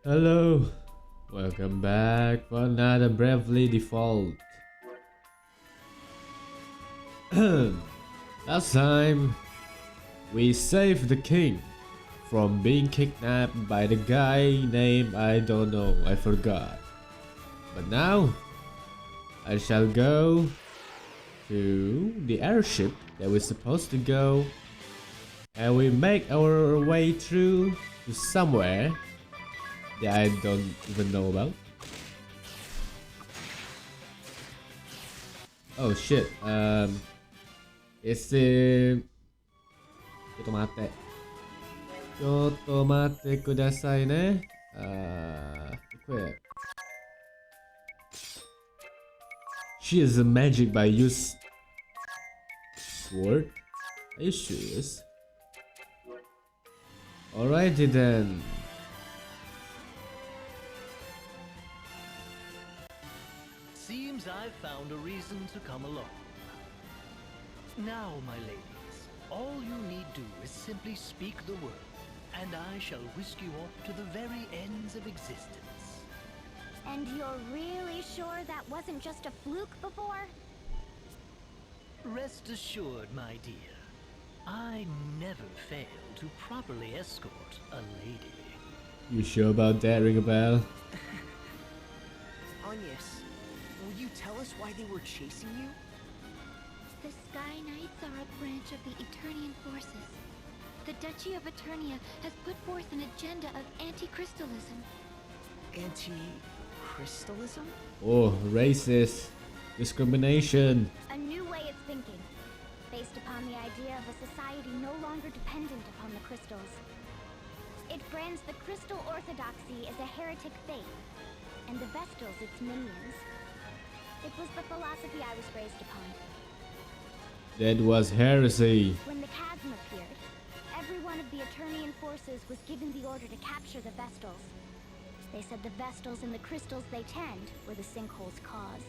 Hello, welcome back for another Bravely Default. Last time, we saved the king from being kidnapped by the guy named I don't know, I forgot. But now, I shall go to the airship that we're supposed to go, and we make our way through to somewhere that I don't even know about. Oh shit, it's Chotomate. Chotomate kudasai ne. Equip. She is a magic by use sword. Are you serious? Alrighty then. Seems I've found a reason to come along. Now, my ladies, all you need do is simply speak the word, and I shall whisk you off to the very ends of existence. And you're really sure that wasn't just a fluke before? Rest assured, my dear, I never fail to properly escort a lady. You sure about that, ring a bell? Agnes, will you tell us why they were chasing you? The Sky Knights are a branch of the Eternian forces. The Duchy of Eternia has put forth an agenda of anti-crystalism. Anti-crystalism? Oh, racist. Discrimination. A new way of thinking, based upon the idea of a society no longer dependent upon the crystals. It brands the crystal orthodoxy as a heretic faith, and the Vestals its minions. It was the philosophy I was raised upon. That was heresy. When the chasm appeared, every one of the Eternian forces was given the order to capture the Vestals. They said the Vestals and the crystals they tend were the sinkhole's cause.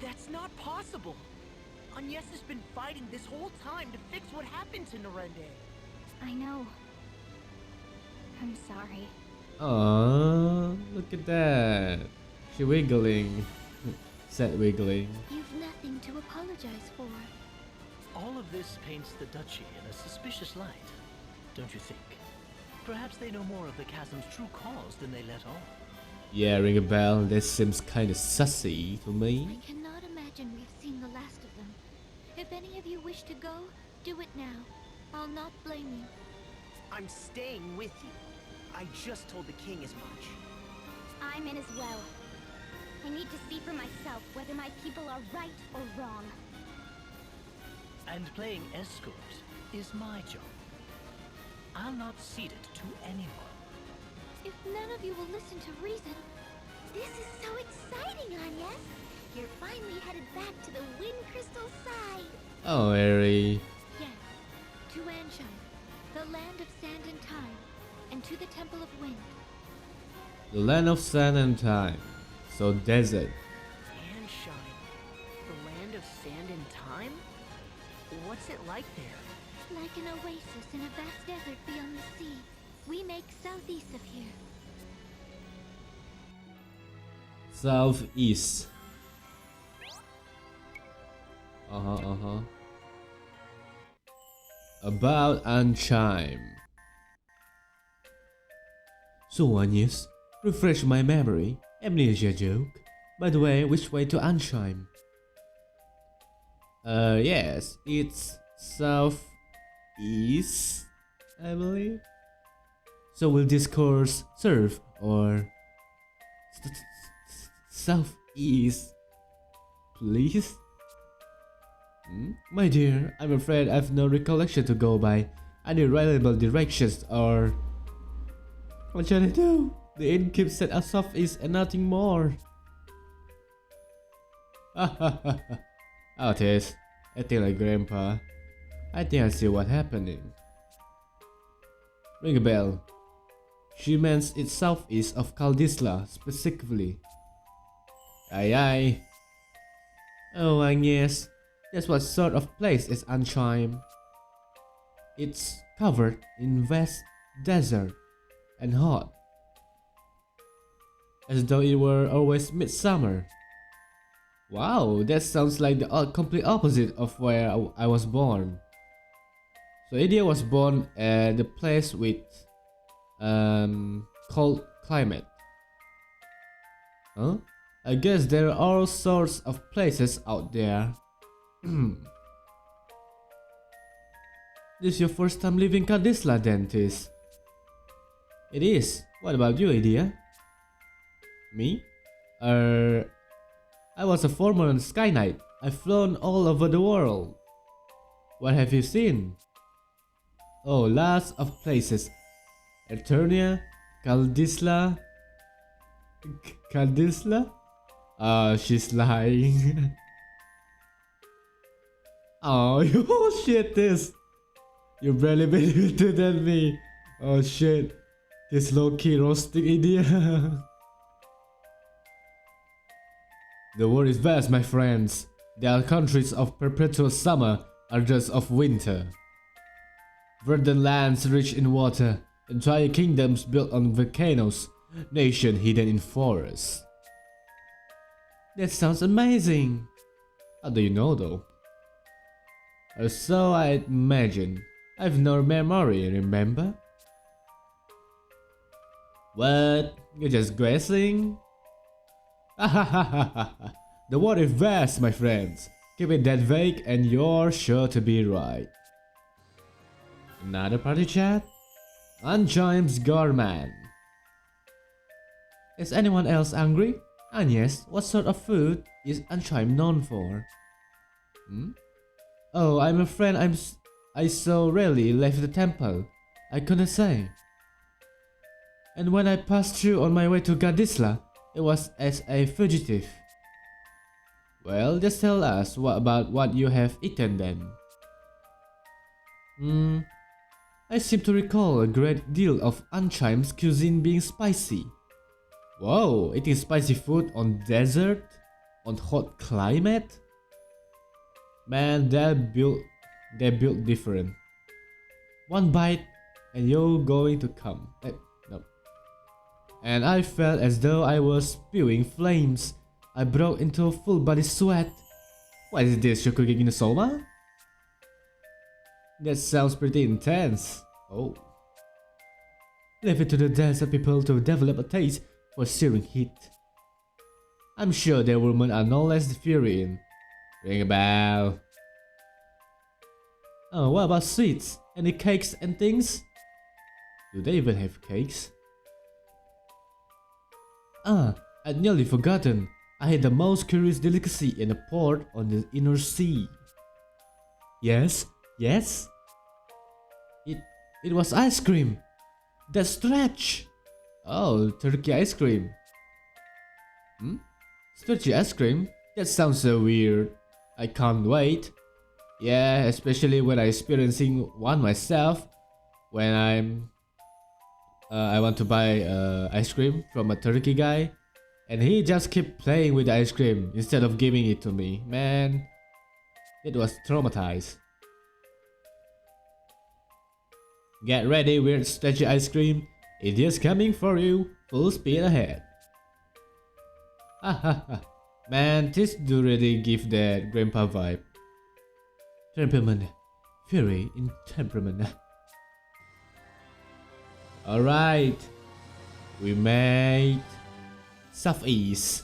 That's not possible! Agnes has been fighting this whole time to fix what happened to Narende. I know. I'm sorry. Aww, look at that. She wiggling. Sad wiggling. You've nothing to apologize for. All of this paints the Duchy in a suspicious light, don't you think? Perhaps they know more of the chasm's true cause than they let on. Yeah, ring a bell. That seems kinda sussy to me. I cannot imagine we've seen the last of them. If any of you wish to go, do it now. I'll not blame you. I'm staying with you. I just told the king as much. I'm in as well. I need to see for myself whether my people are right or wrong. And playing escort is my job. I'll not cede it to anyone. If none of you will listen to reason, this is so exciting, Agnes. You're finally headed back to the Wind Crystal side. Oh, Harry. Yes, to Ancheim, the land of sand and time, and to the Temple of Wind. The land of sand and time. So desert. Ancheim, the land of sand and time? What's it like there? Like an oasis in a vast desert beyond the sea. We make southeast of here. Southeast. About Ancheim. So Agnes, refresh my memory. Amnesia joke. By the way, which way to Ancheim? Yes, it's southeast, I believe. So will this course serve or southeast, please? My dear, I'm afraid I've no recollection to go by. I need reliable directions or... What shall I do? The innkeep said a southeast and nothing more. Oh, it is. Acting like grandpa. I think I see what's happening. Ring a bell. She means it's southeast of Kaldisla, specifically. Aye aye. Oh, Agnes. That's what sort of place is Ancheim. It's covered in vast desert and hot. as though it were always midsummer. Wow, that sounds like the complete opposite of where I was born. So India was born at the place with cold climate. Huh? I guess there are all sorts of places out there. This is your first time leaving Kadisla, dentist? It is. What about you, India? Me? I was a former Sky Knight. I've flown all over the world. What have you seen? Oh, lots of places. Eternia, Kaldisla. Kaldisla? She's lying. Oh, you shit this. You barely been better than me. Oh shit. This low-key roasting idiot. The world is vast, my friends. There are countries of perpetual summer, others of winter. Verdant lands rich in water, entire kingdoms built on volcanoes, nations hidden in forests. That sounds amazing. How do you know though? Or so I imagine. I've no memory, remember? What? You're just guessing? The world is vast, my friends. Keep it that vague and you're sure to be right. Another party chat? Ancheim's Gorman. Is anyone else hungry? And yes, what sort of food is Ancheim known for? Oh, I'm afraid I so rarely left the temple. I couldn't say. And when I passed through on my way to Gadisla, it was as a fugitive. Well, just tell us about what you have eaten then. I seem to recall a great deal of Ancheim's cuisine being spicy. Whoa, eating spicy food on desert? On hot climate? Man, they're built different. One bite and you're going to come. No. And I felt as though I was spewing flames. I broke into a full body sweat. What is this, you're cooking in a soma? That sounds pretty intense. Oh. Leave it to the desert people to develop a taste for searing heat. I'm sure their women are no less infuriating. Ring a bell. Oh, what about sweets? Any cakes and things? Do they even have cakes? I'd nearly forgotten. I had the most curious delicacy in a port on the inner sea. Yes? It was ice cream. That stretch. Oh, turkey ice cream. Stretchy ice cream? That sounds so weird. I can't wait. Yeah, especially when I'm experiencing one myself. When I want to buy ice cream from a turkey guy, and he just kept playing with the ice cream instead of giving it to me. Man, it was traumatized. Get ready, weird stretchy ice cream. India's coming for you, full speed ahead. Man, this do really give that grandpa vibe. Temperament, fury in temperament. Alright, we made Southeast.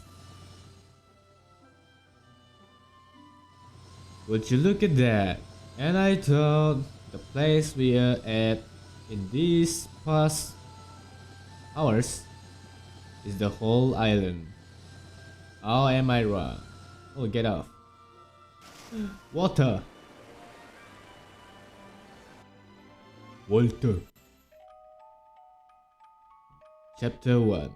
Would you look at that? And I thought the place we are at in these past hours is the whole island. How am I wrong? Oh, get off. Water. Walter. Chapter 1.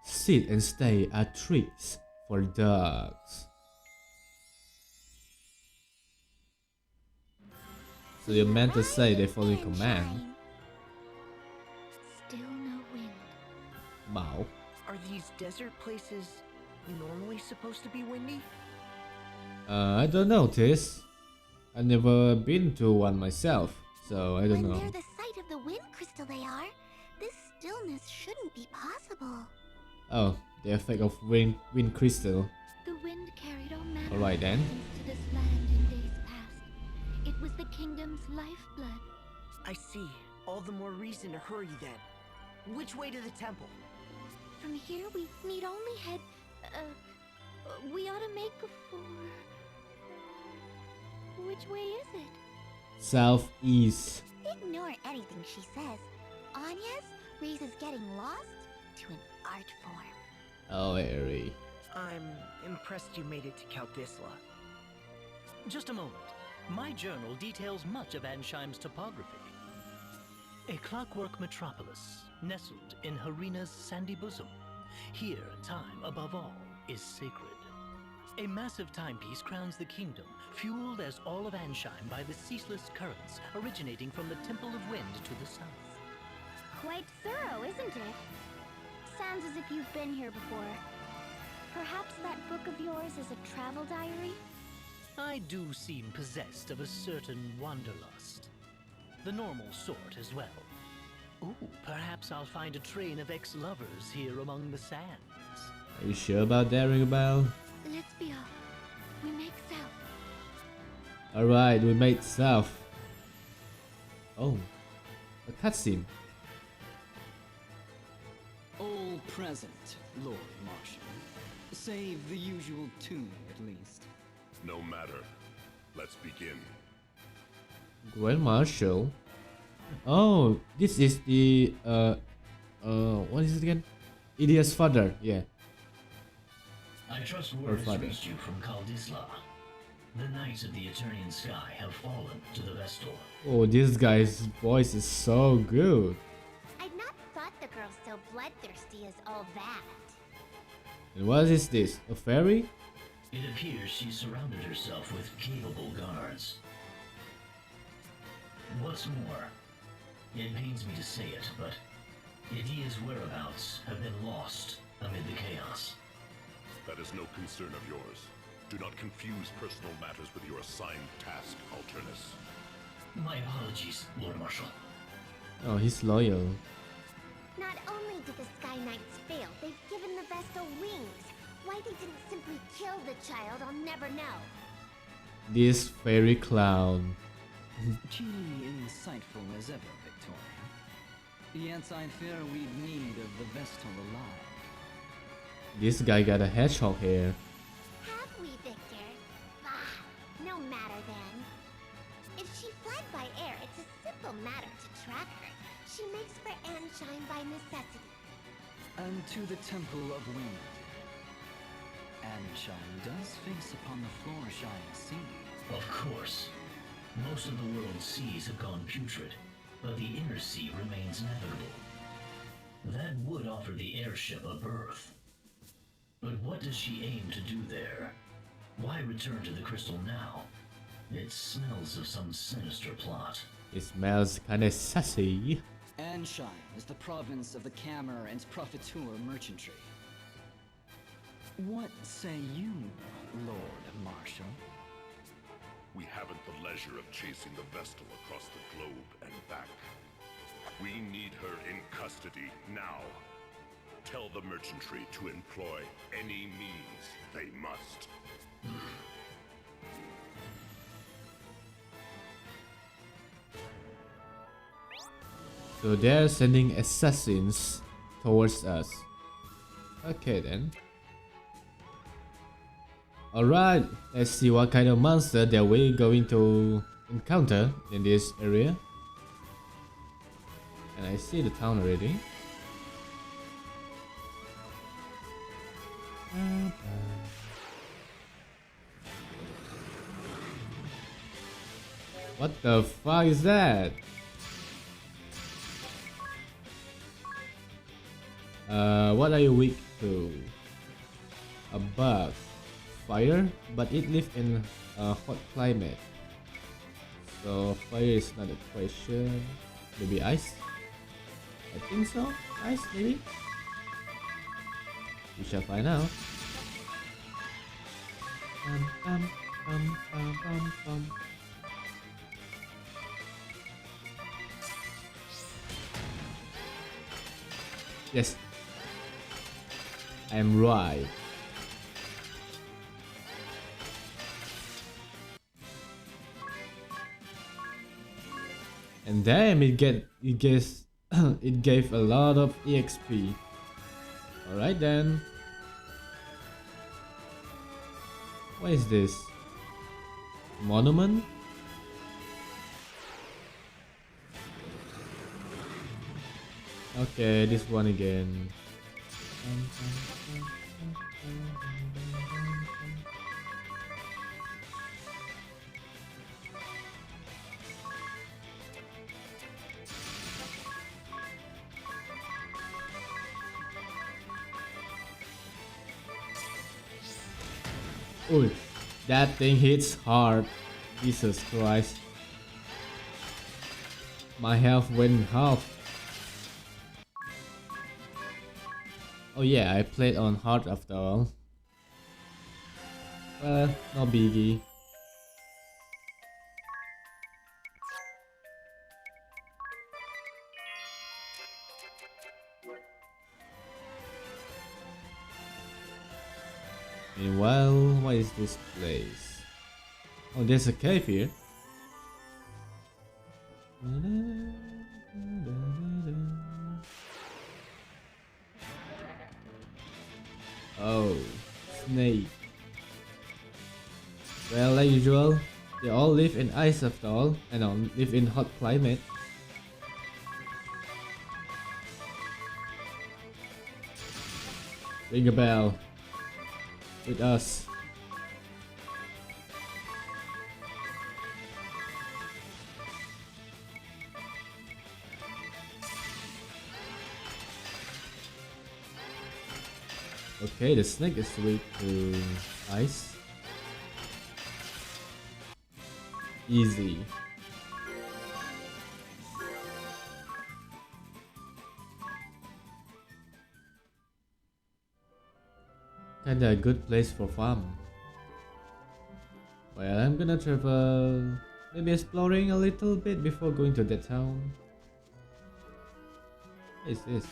Sit and stay are tricks for dogs. So you're meant to say they follow command. Still no wind. Wow. Are these desert places normally supposed to be windy? I don't know, Tis. I've never been to one myself, so I don't know. When they're the site of the wind crystal they are, this stillness shouldn't be possible. Oh, the effect of wind crystal. The wind carried all manner Alright of then. blessings to this land in days past. It was the kingdom's lifeblood. I see. All the more reason to hurry then. Which way to the temple? From here, we need only head. We ought to make for. Which way is it? Southeast. Ignore anything she says. Anya's raises getting lost to an art form. Oh, Eri. I'm impressed you made it to Kaldisla. Just a moment. My journal details much of Ancheim's topography. A clockwork metropolis, nestled in Harina's sandy bosom. Here, time, above all, is sacred. A massive timepiece crowns the kingdom, fueled as all of Ancheim by the ceaseless currents originating from the Temple of Wind to the south. Quite thorough, isn't it? Sounds as if you've been here before. Perhaps that book of yours is a travel diary? I do seem possessed of a certain wanderlust. The normal sort as well. Ooh, perhaps I'll find a train of ex-lovers here among the sands. Are you sure about that, ring a bell? Let's be off. We make south. Alright, we made south. Oh, a cutscene. All present, Lord Marshal. Save the usual tune, at least. No matter. Let's begin. Grand Marshal. Oh, this is the what is it again? Idia's father. Yeah. I trust Her word has father. reached you from Kaldisla. The Knights of the Eternian Sky have fallen to the Vestal. Oh, this guy's voice is so good. I'd not thought the girl so bloodthirsty as all that. And what is this? A fairy? It appears she surrounded herself with capable guards. What's more, it pains me to say it, but Idia's whereabouts have been lost amid the chaos. That is no concern of yours. Do not confuse personal matters with your assigned task, Alternus. My apologies, Lord Marshal. Oh, he's loyal. Not only did the Sky Knights fail, they've given the Vestal wings. Why they didn't simply kill the child, I'll never know. This fairy clown. Keenly insightful as ever, Victoria. Yet I fear we'd need of the Vestal alive. This guy got a hedgehog hair. Have we, Victor? Ah, no matter then. If she fled by air, it's a simple matter to track her. She makes for Ancheim by necessity. And to the Temple of Wind. Ancheim does face upon the Florsheim Sea. Of course. Most of the world's seas have gone putrid, but the inner sea remains navigable. That would offer the airship a berth. But what does she aim to do there? Why return to the crystal now? It smells of some sinister plot. It smells kinda sassy. Ancheim is the province of the Cammer and Profiteur merchantry. What say you, Lord Marshal? We haven't the leisure of chasing the Vestal across the globe and back. We need her in custody now. Tell the merchantry to employ any means they must. So they're sending assassins towards us. Okay then. Alright, let's see what kind of monster that we're going to encounter in this area. And I see the town already. What the fuck is that? What are you weak to? A bug. Fire, but it lives in a hot climate. So fire is not a question. Maybe ice? I think so. Ice, maybe? We shall find out. Bum, bum, bum, bum, bum. Yes. I'm right. And damn, it gives it gave a lot of EXP. Alright then. What is this? Monument? Okay, this one again. Ooh, that thing hits hard. Jesus Christ. My health went half. Oh yeah, I played on hard after all. Well, no biggie. Meanwhile, what is this place? Oh, there's a cave here. Oh, snake. Well, like usual, they all live in ice after all, and don't live in hot climate. Ring a bell. With us. Okay, the snake is weak to ice. Easy. Kinda a good place for farm. Well, I'm gonna travel, maybe exploring a little bit before going to that town. What is this?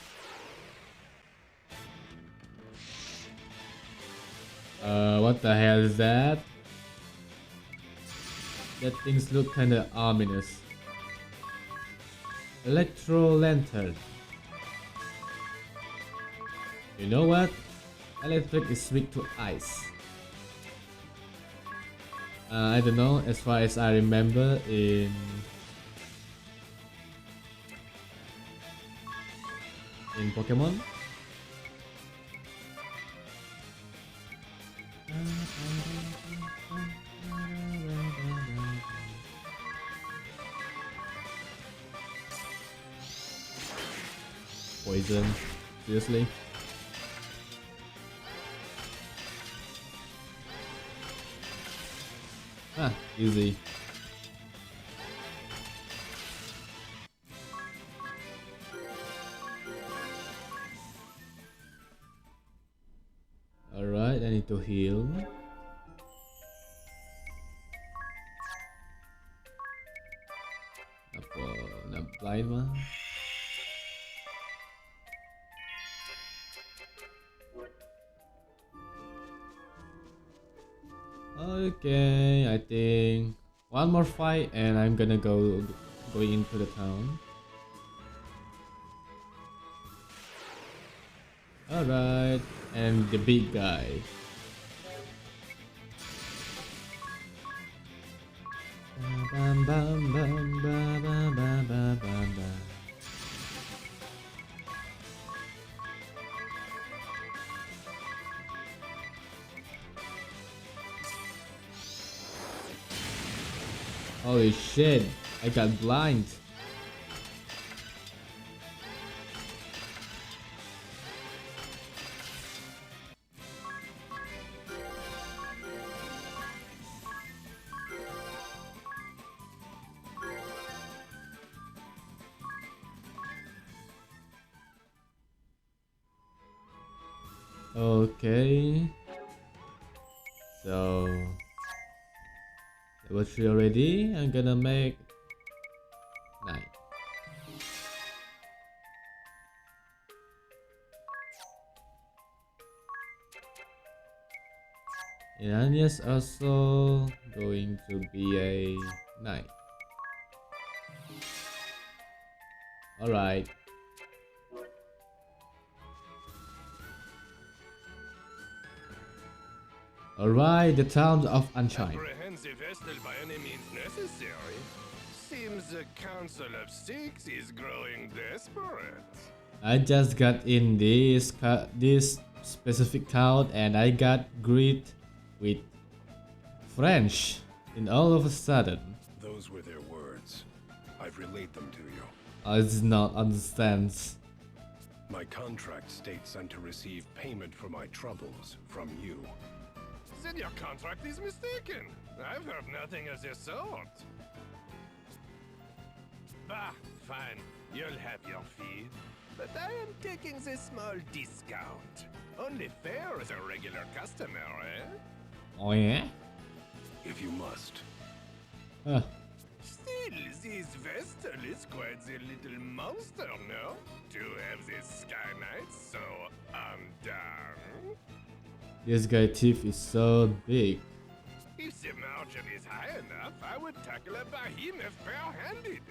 What the hell is that? That things look kinda ominous. Electro lantern. You know what? Electric is weak to ice. I don't know, as far as I remember in Pokemon. Poison, seriously? Ah, easy. Alright, I need to heal. Apa? Nak blind mah? Okay, I think one more fight and I'm gonna go into the town. Alright, and the big guy. Bam, bam, bam, bam, bam, bam, bam, bam, bam. Holy shit, I got blind. Okay. So level 3 already. I'm gonna make 9. Anya's also going to be a knight. Alright. Alright, the town of Ancheim. Apprehensive Vestal by any means necessary. Seems the Council of Six is growing desperate. I just got in this specific town and I got greeted with French in all of a sudden. Those were their words. I've relayed them to you. I did not understand. My contract states I'm to receive payment for my troubles from you. Then your contract is mistaken. I've heard nothing of the sort. Bah, fine. You'll have your fee. But I am taking a small discount. Only fair as a regular customer, eh? Oh yeah? If you must. Huh. Still, this Vestal is quite the little monster, no? To have this Sky Knight so undone. This guy thief is so big. If the margin is high enough, I would tackle a behemoth bare-handed.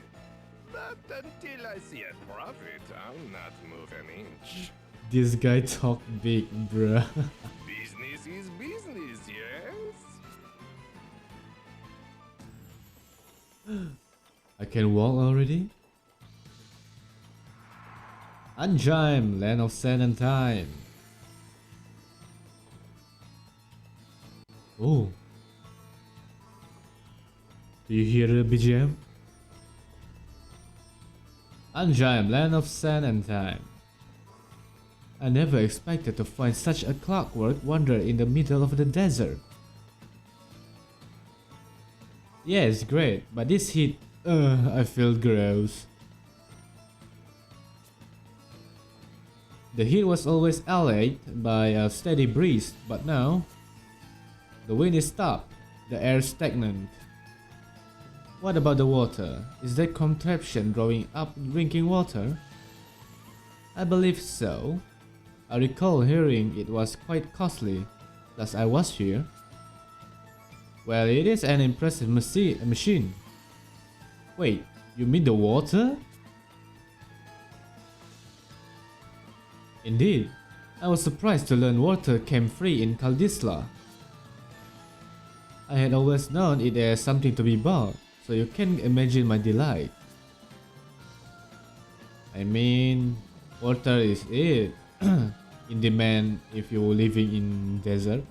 But until I see a profit, I'll not move an inch. This guy talk big, bruh. Business is business, yes? I can walk already? Ancheim, land of sand and time. Oh. Do you hear the BGM? Ancheim, land of sand and time. I never expected to find such a clockwork wonder in the middle of the desert. Yeah, it's great, but this heat, I feel gross. The heat was always allayed by a steady breeze, but now the wind is stopped, the air stagnant. What about the water? Is that contraption drawing up drinking water? I believe so. I recall hearing it was quite costly, plus I was here. Well, it is an impressive machine. Wait, you mean the water? Indeed, I was surprised to learn water came free in Kaldisla. I had always known it as something to be bought, so you can imagine my delight. I mean, water is it in demand if you're living in desert,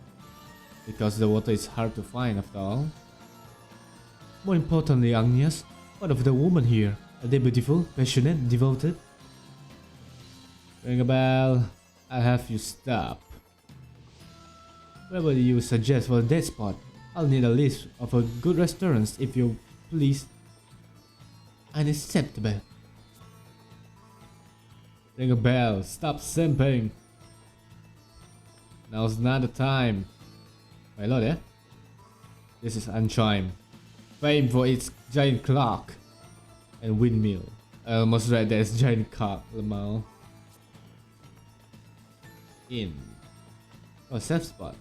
because the water is hard to find after all. More importantly, Agnes, what of the women here? Are they beautiful, passionate, devoted? Ring a bell. I'll have you stop. Where would you suggest for that spot? I'll need a list of a good restaurants if you please. Unacceptable. Ring a bell. Stop simping. Now's not the time. My lord, eh? This is Ancheim, famed for its giant clock and windmill. I almost read that it's giant cock, Lamal. In. Oh, safe spot.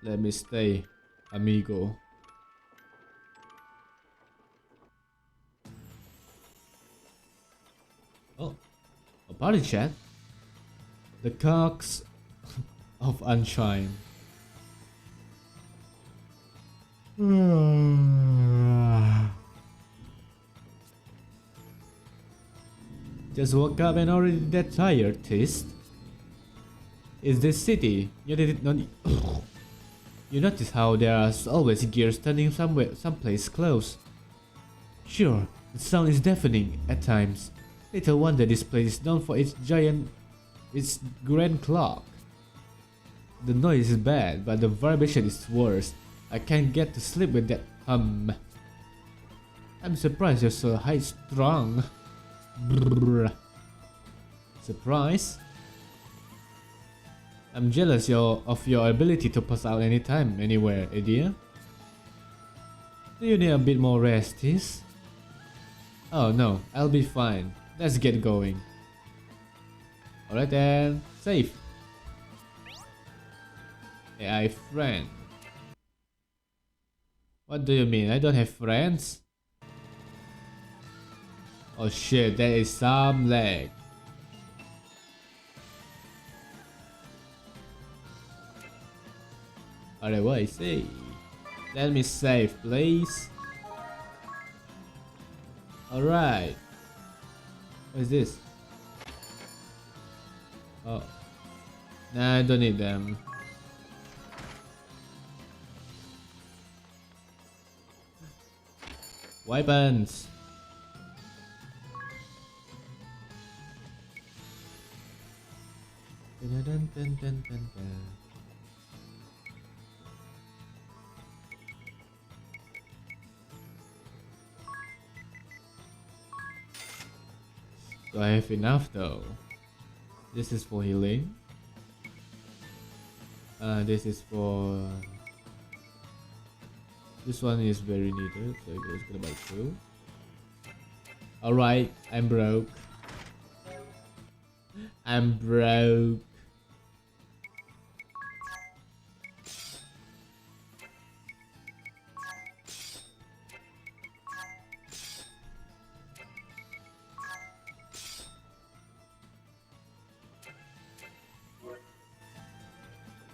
Let me stay, amigo. Oh, a party chat. The cocks of Ancheim. Just woke up and already that tired, Tist. Is this city? You did not. You notice how there are always gears standing somewhere, someplace close. Sure, the sound is deafening at times. Little wonder this place is known for its grand clock. The noise is bad, but the vibration is worse. I can't get to sleep with that hum. I'm surprised you're so high-strung. Brrr. Surprise? I'm jealous of your ability to pass out anytime, anywhere, dear. Do you need a bit more rest, Tis? Oh no, I'll be fine. Let's get going. Alright then, save. AI friend. What do you mean? I don't have friends? Oh shit, there is some lag. Alright, what I say? Let me save, please. Alright. What is this? Oh. Nah, I don't need them. Weapons. Dun, dun, dun, dun, dun, dun. Do I have enough though? This is for healing. This is for... This one is very needed, so I'm just gonna buy 2. Alright, I'm broke. I'm broke.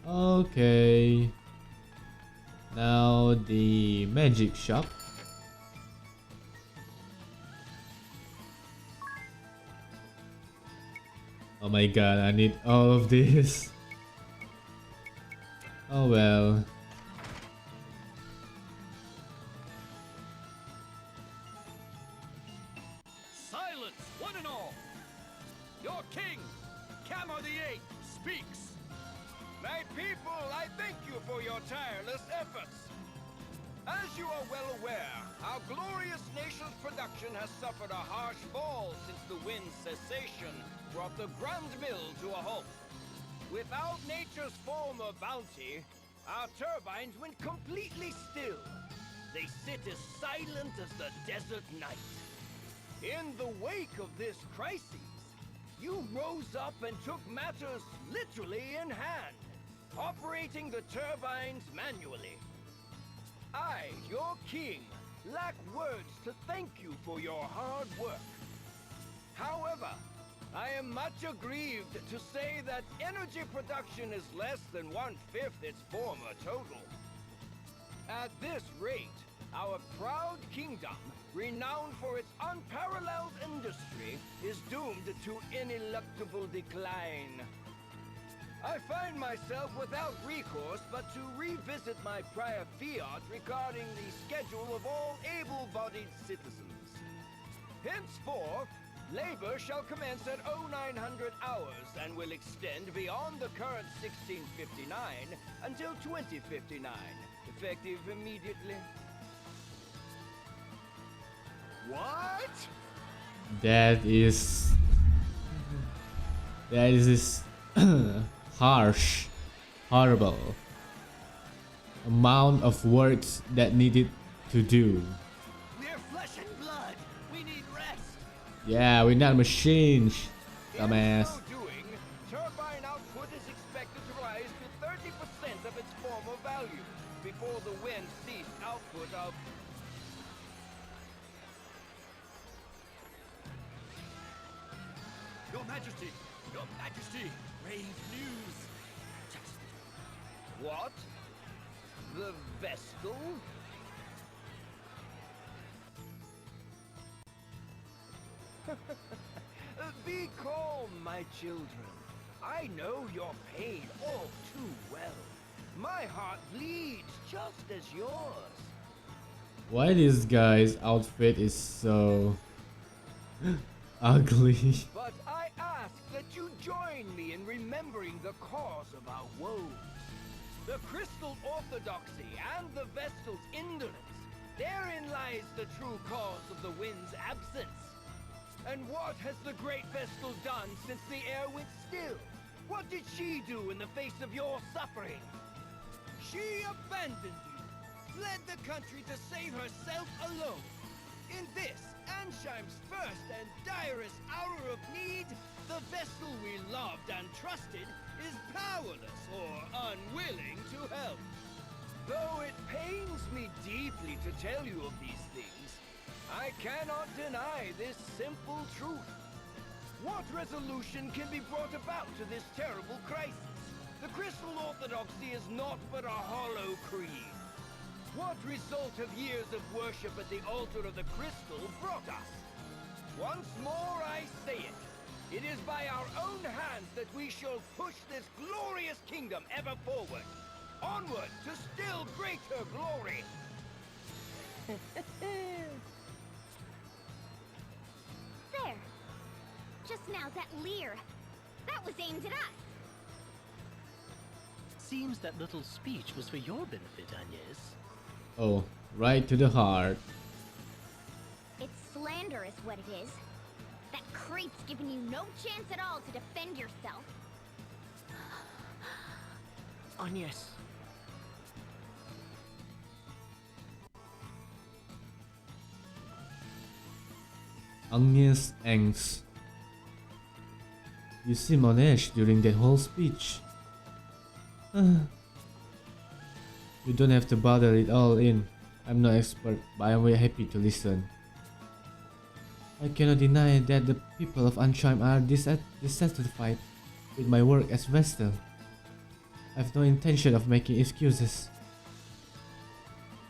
Okay. Now the magic shop. Oh my god, I need all of this. Oh well. Silence, one and all! Your king, Camo the Eighth, speaks! My people, I thank you for your tireless efforts. As you are well aware, our glorious nation's production has suffered a harsh fall since the wind's cessation brought the Grand Mill to a halt. Without nature's former bounty, our turbines went completely still. They sit as silent as the desert night. In the wake of this crisis, you rose up and took matters literally in hand, operating the turbines manually. I, your king, lack words to thank you for your hard work. However, I am much aggrieved to say that energy production is less than 1/5 its former total. At this rate, our proud kingdom, renowned for its unparalleled industry, is doomed to ineluctable decline. I find myself without recourse but to revisit my prior fiat regarding the schedule of all able-bodied citizens. Henceforth, labor shall commence at 0900 hours and will extend beyond the current 1659 until 2059, effective immediately. What? That is harsh, horrible amount of works that needed to do. We're flesh and blood. We need rest. Yeah, we're not machines, dumbass. In so doing, turbine output is expected to rise to 30% of its former value before the wind ceased output of... Your Majesty! Your Majesty! Grave news! What? The Vestal? Be calm, my children. I know your pain all too well. My heart bleeds just as yours. Why this guy's outfit is so ugly? But I ask that you join me in remembering the cause of our woes. The Crystal Orthodoxy and the Vestal's indolence. Therein lies the true cause of the wind's absence. And what has the Great Vestal done since the air went still? What did she do in the face of your suffering? She abandoned you, fled the country to save herself alone. In this, Ancheim's first and direst hour of need, the vessel we loved and trusted is powerless or unwilling to help. Though it pains me deeply to tell you of these things, I cannot deny this simple truth. What resolution can be brought about to this terrible crisis? The Crystal Orthodoxy is naught but a hollow creed. What result have years of worship at the altar of the Crystal brought us? Once more I say it. It is by our own hands that we shall push this glorious kingdom ever forward. Onward to still greater glory. There. Just now, that leer. That was aimed at us. Seems that little speech was for your benefit, Agnes. Oh, right to the heart. It's slander is what it is. That creep's giving you no chance at all to defend yourself. Agnes. Agnes angst. You seem on edge during that whole speech. You don't have to bother it all in. I'm no expert, but I'm very happy to listen. I cannot deny that the people of Ancheim are dissatisfied with my work as Vestal. I have no intention of making excuses.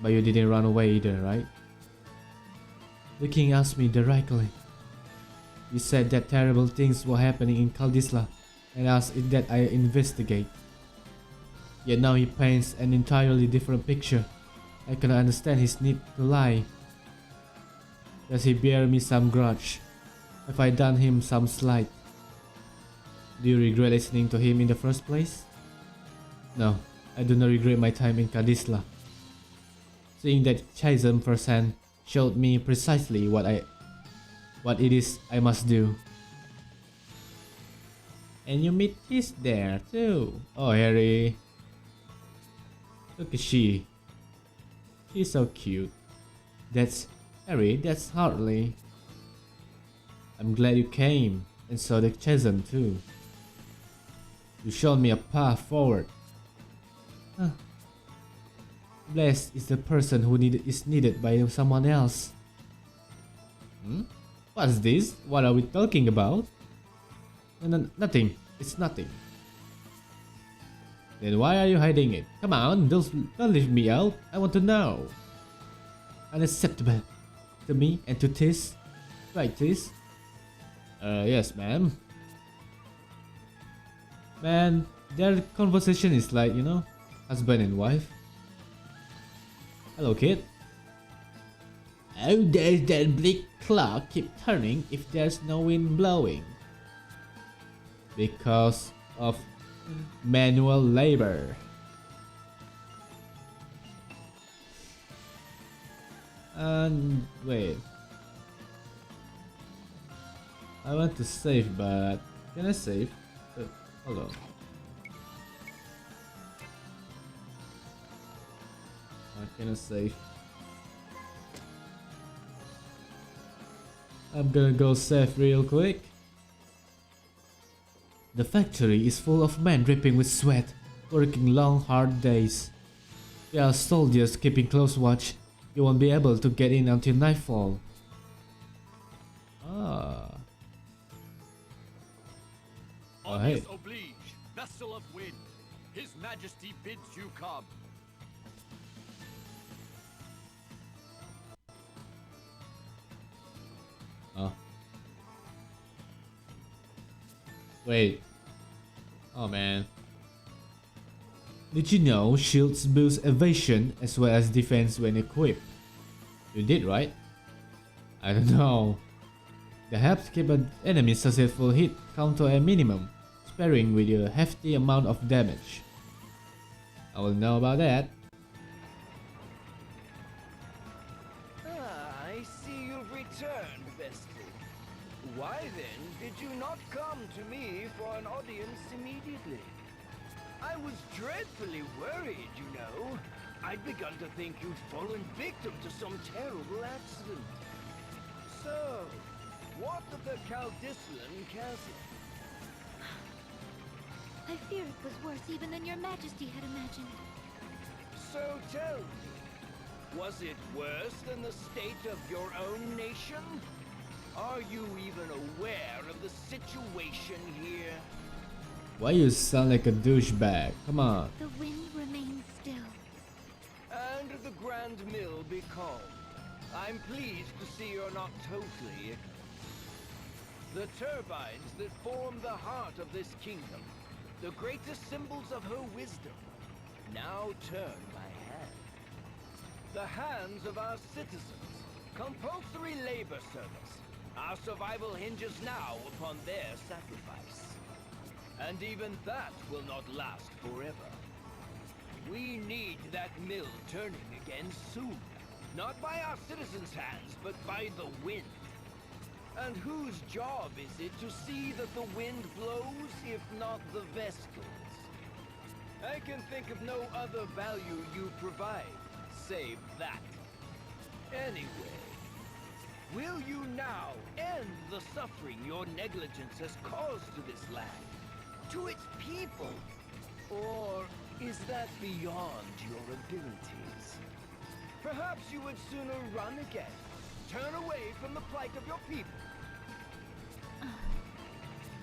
But you didn't run away either, right? The king asked me directly. He said that terrible things were happening in Kaldisla and asked that I investigate. Yet now he paints an entirely different picture. I cannot understand his need to lie. Does he bear me some grudge? Have I done him some slight? Do you regret listening to him in the first place? No, I do not regret my time in Kaldisla. Seeing that chasm firsthand showed me precisely what it is I must do. And you meet Tis there too. Oh, Harry. Look at she. She's so cute. That's Harry, that's Hartley. I'm glad you came, and saw the chasm too. You showed me a path forward. Blessed is the person who is needed by someone else. What's this? What are we talking about? No, nothing. It's nothing. Then why are you hiding it? Come on, don't leave me out. I want to know. Unacceptable. To me and to Tis. Right, Tis? Yes, ma'am. Man, their conversation is like, you know, husband and wife. Hello, kid. How does that bleak clock keep turning if there's no wind blowing? Because of manual labor. And wait. I want to save, but can I save? Hold on. Can I save? I'm gonna go save real quick. The factory is full of men dripping with sweat, working long hard days. There are soldiers keeping close watch. You won't be able to get in until nightfall. Ah. Oh, hey. Obvious oblige, vessel of wind. His Majesty bids you come. Oh. Wait. Oh man. Did you know shields boost evasion as well as defense when equipped? You did, right? I don't know. They help keep an enemy's successful hit count to a minimum, sparing with a hefty amount of damage. I will know about that. I see you've returned, Vestal. Why then did you not come to me for an audience immediately? I was dreadfully worried, you know. I'd begun to think you'd fallen victim to some terrible accident. So, what of the Caldislan Chasm? I fear it was worse even than your majesty had imagined. So tell me, was it worse than the state of your own nation? Are you even aware of the situation here? Why you sound like a douchebag? Come on. The wind remains still. And the Grand Mill be calm. I'm pleased to see you're not totally ignorant. The turbines that form the heart of this kingdom, the greatest symbols of her wisdom, now turn my hand. The hands of our citizens, compulsory labor service. Our survival hinges now upon their sacrifice. And even that will not last forever. We need that mill turning again soon. Not by our citizens' hands, but by the wind. And whose job is it to see that the wind blows, if not the Vestals? I can think of no other value you provide, save that. Anyway, will you now end the suffering your negligence has caused to this land? To its people? Or is that beyond your abilities? Perhaps you would sooner run again. Turn away from the plight of your people.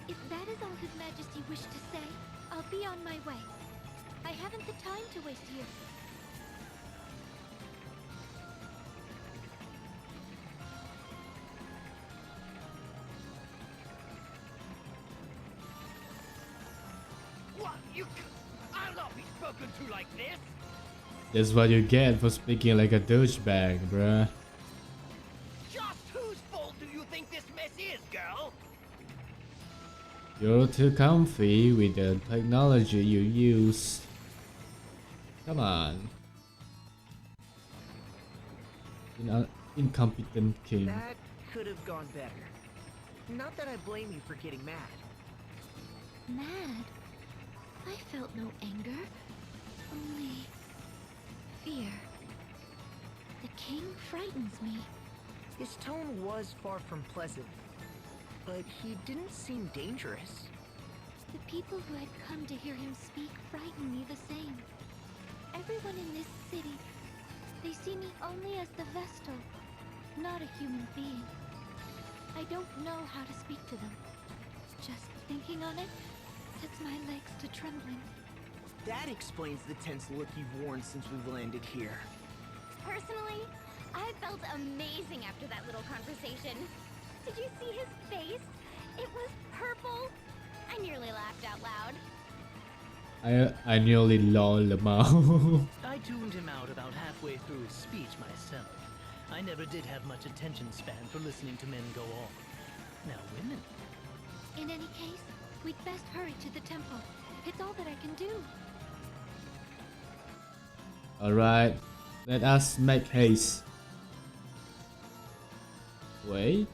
If that is all His Majesty wished to say, I'll be on my way. I haven't the time to waste here. What? I'll not be spoken to like this! That's what you get for speaking like a douchebag, bruh. Just whose fault do you think this mess is, girl? You're too comfy with the technology you use. Come on. Incompetent king. That could have gone better. Not that I blame you for getting mad. Mad? I felt no anger. Only fear. The king frightens me. His tone was far from pleasant, but he didn't seem dangerous. The people who had come to hear him speak frighten me the same. Everyone in this city, they see me only as the Vestal, not a human being. I don't know how to speak to them. Just thinking on it sets my legs to trembling. That explains the tense look you've worn since we've landed here. Personally, I felt amazing after that little conversation. Did you see his face? It was purple. I nearly laughed out loud. I nearly lol about. I tuned him out about halfway through his speech myself. I never did have much attention span for listening to men go on. Now women. In any case, we'd best hurry to the temple. It's all that I can do. Alright, let us make haste. Wait.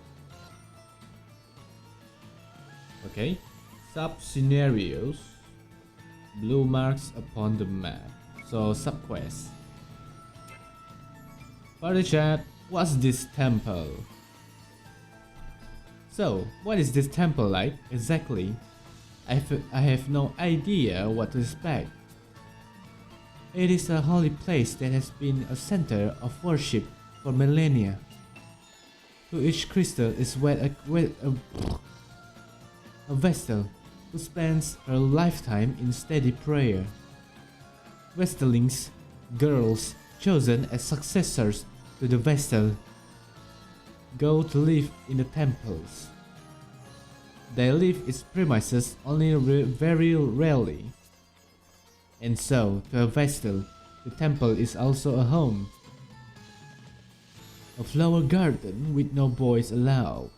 Okay. Sub-scenarios. Blue marks upon the map. So, sub-quest. Party chat, what's this temple? So, what is this temple like, exactly? I have no idea what to expect. It is a holy place that has been a center of worship for millennia. To each crystal is wed a Vestal who spends her lifetime in steady prayer. Vestalings, girls chosen as successors to the Vestal, go to live in the temples. They leave its premises only very rarely. And so, to a Vestal, the temple is also a home. A flower garden with no boys allowed.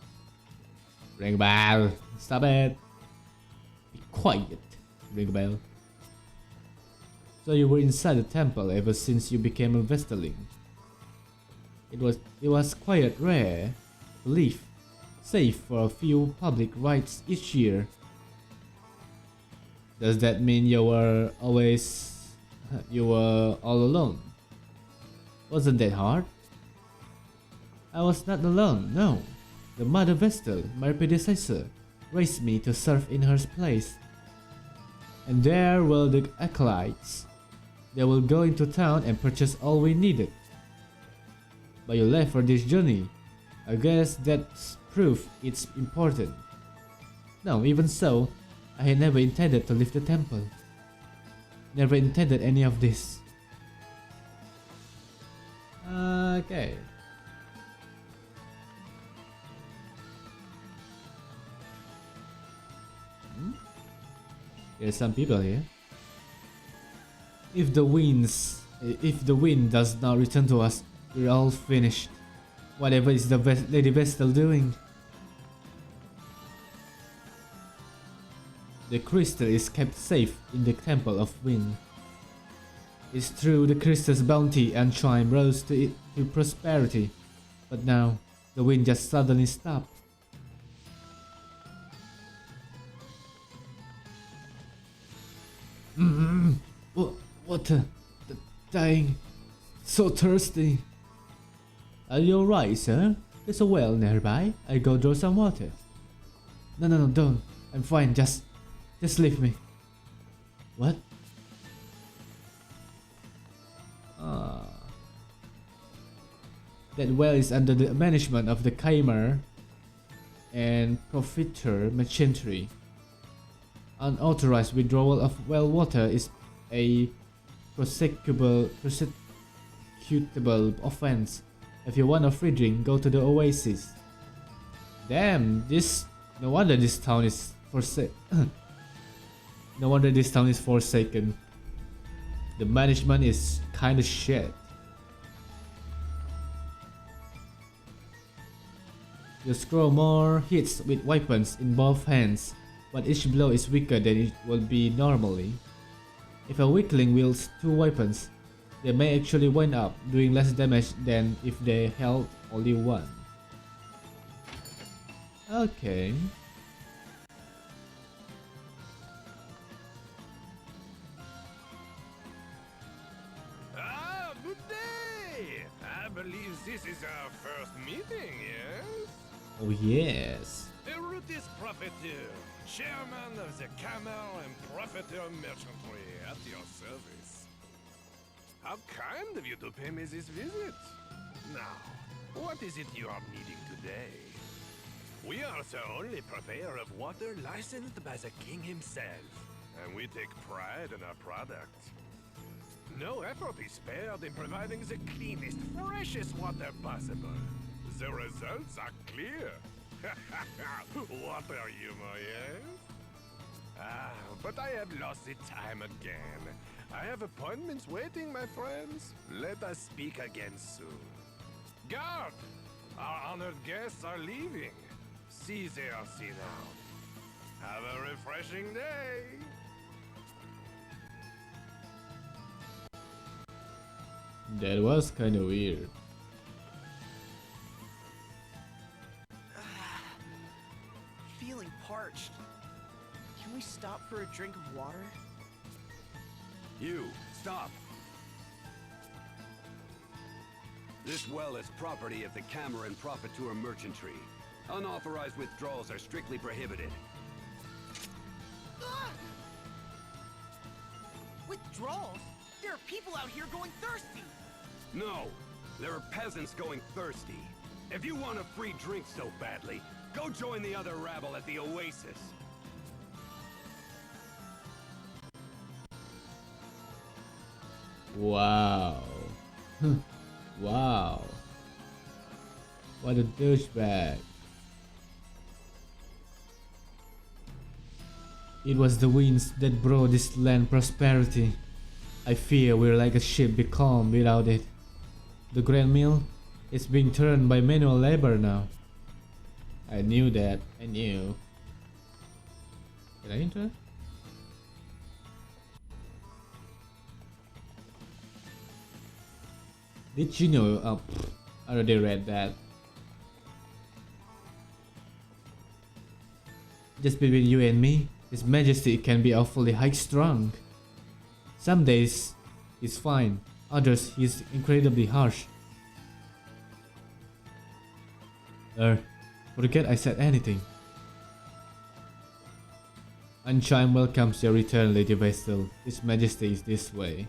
Ring a bell. Stop it. Be quiet. Ring a bell. So you were inside the temple ever since you became a Vestaling. It was quite rare to leave, save for a few public rites each year. Does that mean you were all alone? Wasn't that hard? I was not alone, no. The Mother Vestal, my predecessor, raised me to serve in her place. And there were the acolytes. They will go into town and purchase all we needed. But you left for this journey. I guess that's proof it's important. No, even so, I had never intended to leave the temple. Never intended any of this. Okay. There's some people here. If the wind does not return to us, we're all finished. Whatever is the Lady Vestal doing? The crystal is kept safe in the Temple of Wind. It's true the crystal's bounty and Ancheim rose to prosperity, but now the wind just suddenly stopped. Water, dying, so thirsty. Are you alright, sir? There's a well nearby. I'll go draw some water. No, don't. I'm fine. Just leave me. What? That well is under the management of the Chimera and Profiter Merchantry. Unauthorized withdrawal of well water is a prosecutable offense. If you want a free drink, go to the oasis. Damn, no wonder this town is forsaken. No wonder this town is forsaken. The management is kinda shit. You score more hits with weapons in both hands, but each blow is weaker than it would be normally. If a weakling wields two weapons, they may actually wind up doing less damage than if they held only one. Okay. Ah, good day! I believe this is our first meeting, yes? Oh yes. Erutis Profiter, chairman of the Chimera and Profiter Merchantry, at your service. How kind of you to pay me this visit. Now, what is it you are needing today? We are the only purveyor of water licensed by the king himself, and we take pride in our product. No effort is spared in providing the cleanest, freshest water possible. The results are clear. Water humor, yes? Ah, but I have lost the time again. I have appointments waiting, my friends. Let us speak again soon. Guard! Our honored guests are leaving. See they are seen out. Have a refreshing day! That was kinda weird. Feeling parched. Can we stop for a drink of water? You, stop! This well is property of the Chimera and Profiter Merchantry. Unauthorized withdrawals are strictly prohibited. Withdrawals? There are people out here going thirsty! No! There are peasants going thirsty. If you want a free drink so badly, go join the other rabble at the oasis. Wow. Wow. What a douchebag. It was the winds that brought this land prosperity. I fear we're like a ship becalmed without it. The grand mill is being turned by manual labor now. I knew that. I knew. Can I enter? Did you know? Oh, I already read that. Just between you and me, His Majesty can be awfully high-strung. Some days he's fine, others he's incredibly harsh. forget I said anything. Ancheim welcomes your return, Lady Vestal. His Majesty is this way.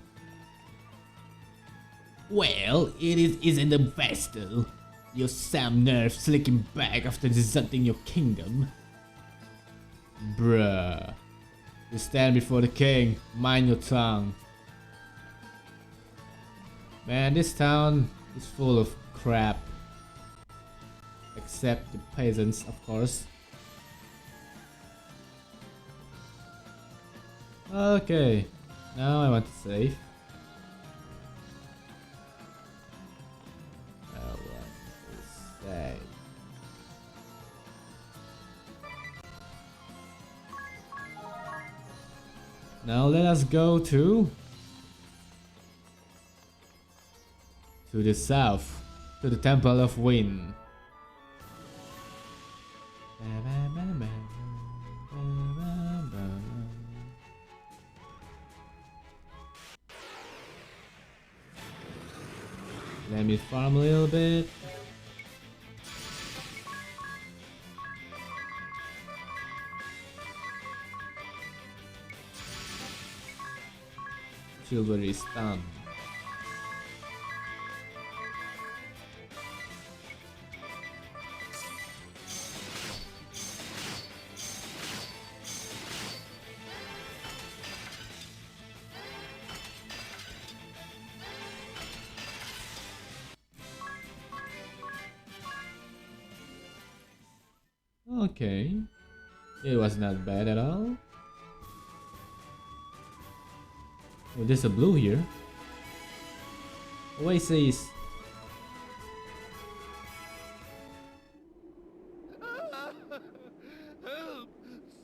Well, isn't a Vestal. Your Sam nerve slicking back after deserting your kingdom. Bruh. You stand before the king, mind your tongue. Man, this town is full of crap. Except the peasants, of course. Okay, now I want to save. I want to save. Now let us go to the south, to the Temple of Wind. Let me farm a little bit. Chivalry stun. Okay, it was not bad at all. Oh, there's a blue here. Oasis. Help!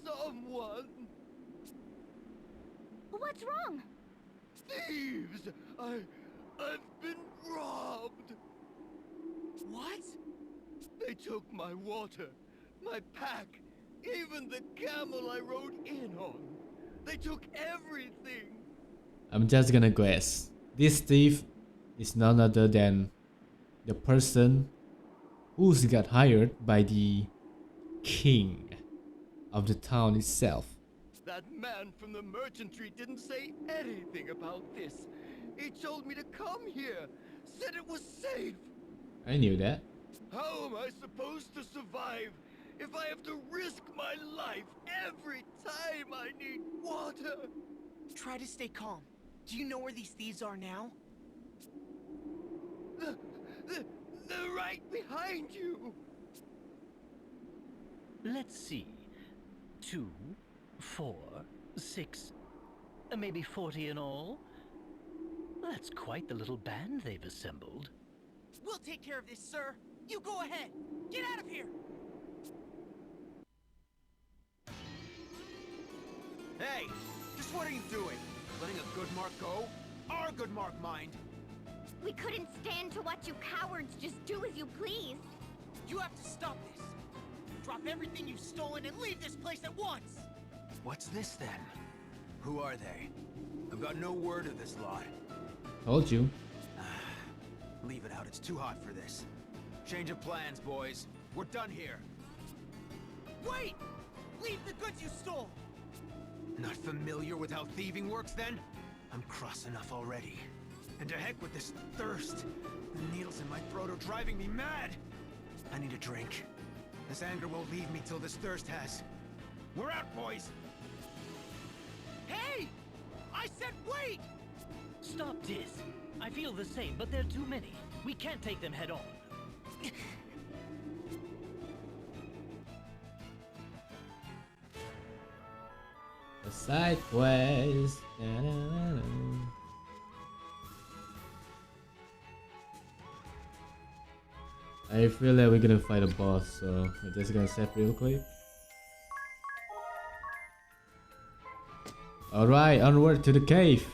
Someone! What's wrong? Thieves! I've been robbed! What? They took my water, my pack, even the camel I rode in on. They took everything! I'm just gonna guess. This thief is none other than the person who's got hired by the king of the town itself. That man from the merchantry didn't say anything about this. He told me to come here, said it was safe. I knew that. How am I supposed to survive if I have to risk my life every time I need water? Try to stay calm. Do you know where these thieves are now? They're right behind you. Let's see. 2, 4, 6, maybe 40 in all. That's quite the little band they've assembled. We'll take care of this, sir. You go ahead. Get out of here. Hey! Just what are you doing? Letting a good mark go? Our good mark, mind! We couldn't stand to watch you cowards just do as you please. You have to stop this. Drop everything you've stolen and leave this place at once. What's this then? Who are they? I've got no word of this lot. Told you. Leave it out, it's too hot for this. Change of plans, boys. We're done here. Wait! Leave the goods you stole! Not familiar with how thieving works, then? I'm cross enough already. And to heck with this thirst. The needles in my throat are driving me mad. I need a drink. This anger won't leave me till this thirst has. We're out, boys! Hey! I said wait! Stop this. I feel the same, but there are too many. We can't take them head on. A side quest. I feel like we're gonna fight a boss, so I'm just gonna save real quick. Alright, onward to the cave.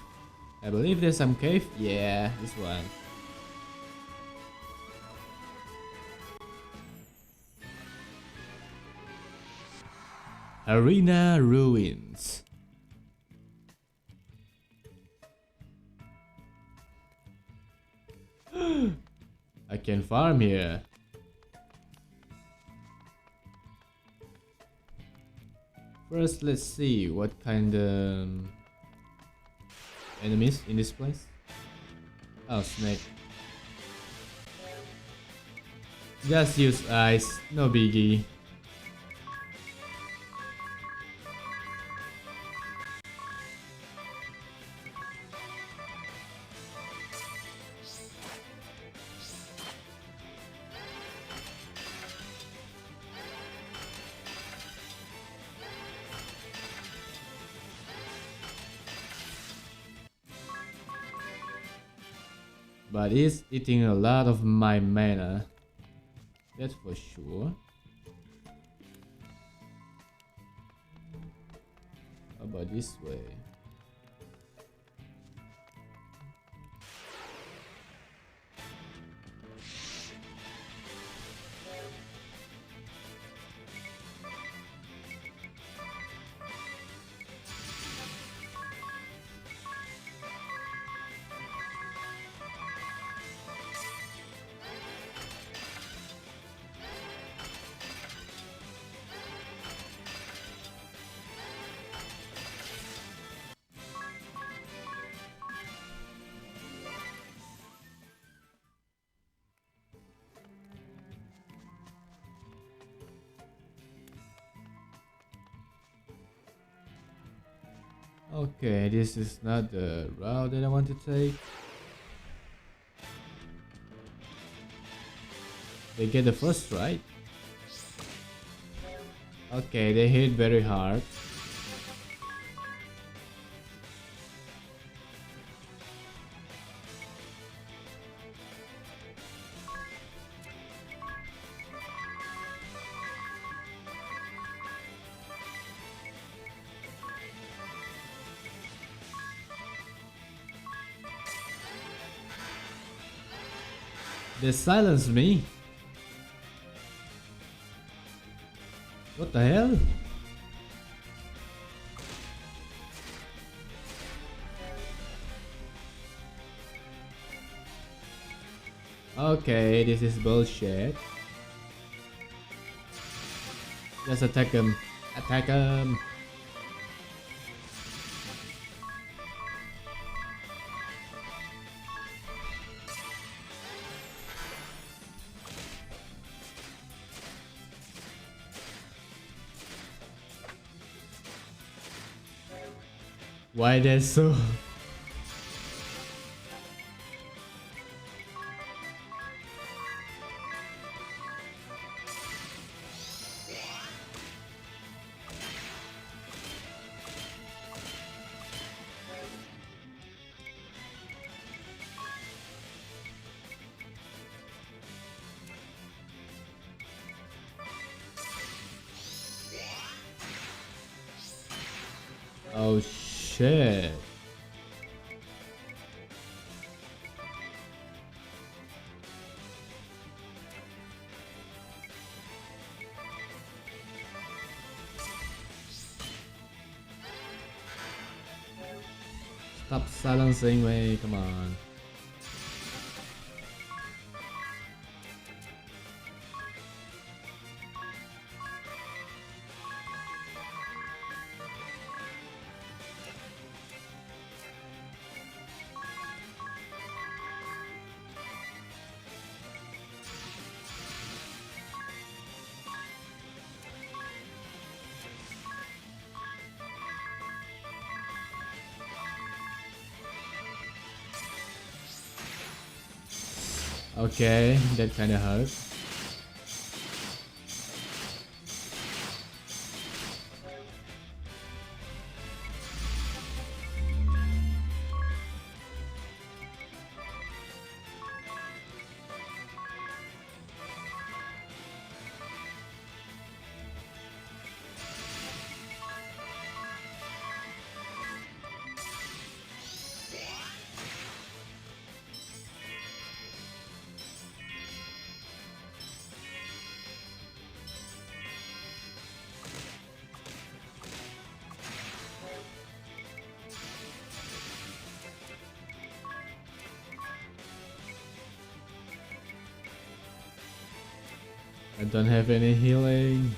I believe there's some cave. Yeah, this one. Arena Ruins. I can farm here. First, let's see what kind of enemies in this place. Oh, snake. Just use ice, no biggie. But it's eating a lot of my mana. That's for sure. How about this way? Okay, this is not the route that I want to take. They get the first strike. Okay, they hit very hard. They silenced me. What the hell? Okay, this is bullshit. Just attack him. Attack him. Why they so? Oh shit. Stop silencing me, come on. Okay, that kinda hurts. I don't have any healing.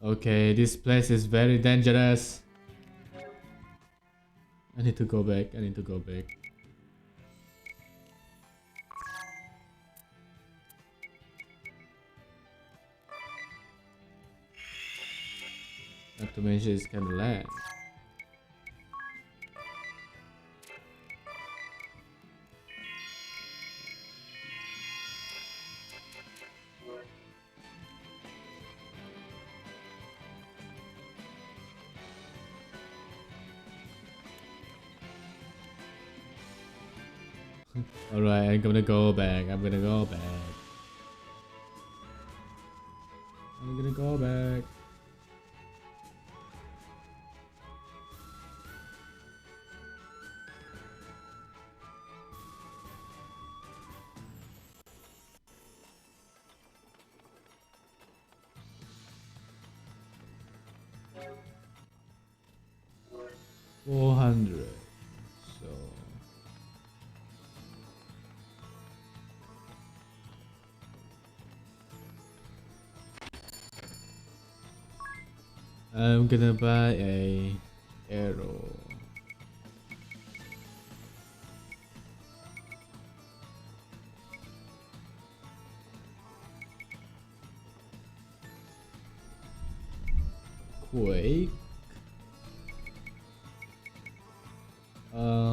Okay, this place is very dangerous. I need to go back. I need to go back. Not to mention it's kind of lag. Alright, I'm gonna go back. I'm gonna go back. I'm gonna go back. $400. So I'm gonna buy a arrow. Quake.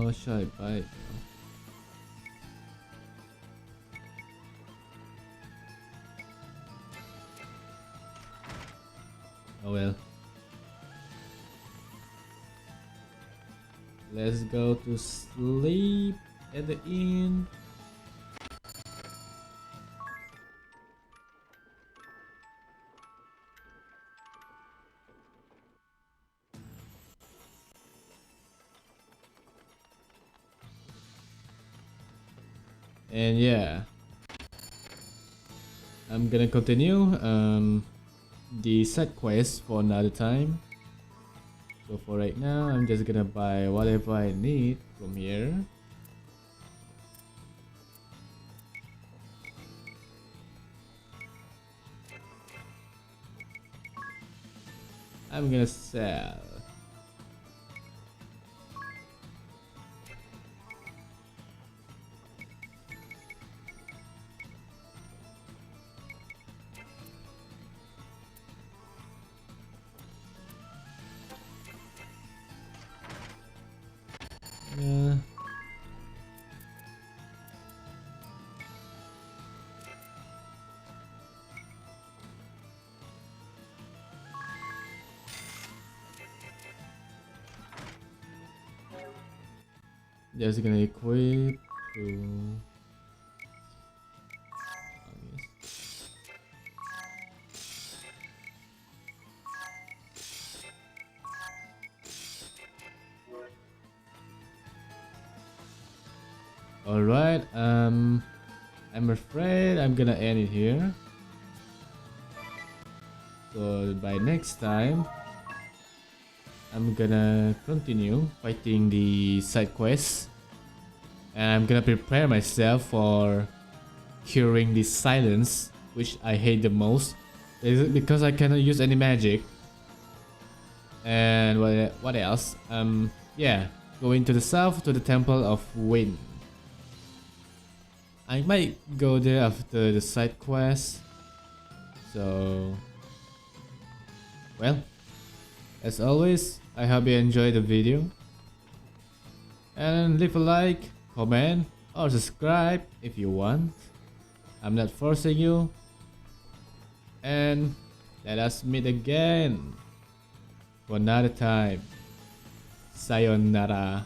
What should I buy now? Oh well. Let's go to sleep at the inn. And yeah, I'm gonna continue the side quest for another time. So for right now, I'm just gonna buy whatever I need from here. I'm gonna sell. Yeah. Just gonna equip to Alright, I'm afraid I'm gonna end it here. So by next time, I'm gonna continue fighting the side quests. And I'm gonna prepare myself for curing the silence, which I hate the most. Because I cannot use any magic. And what else? Yeah, going to the south to the Temple of Wind. I might go there after the side quest. So, well, as always, I hope you enjoyed the video. And leave a like, comment, or subscribe if you want. I'm not forcing you. And let us meet again for another time. Sayonara.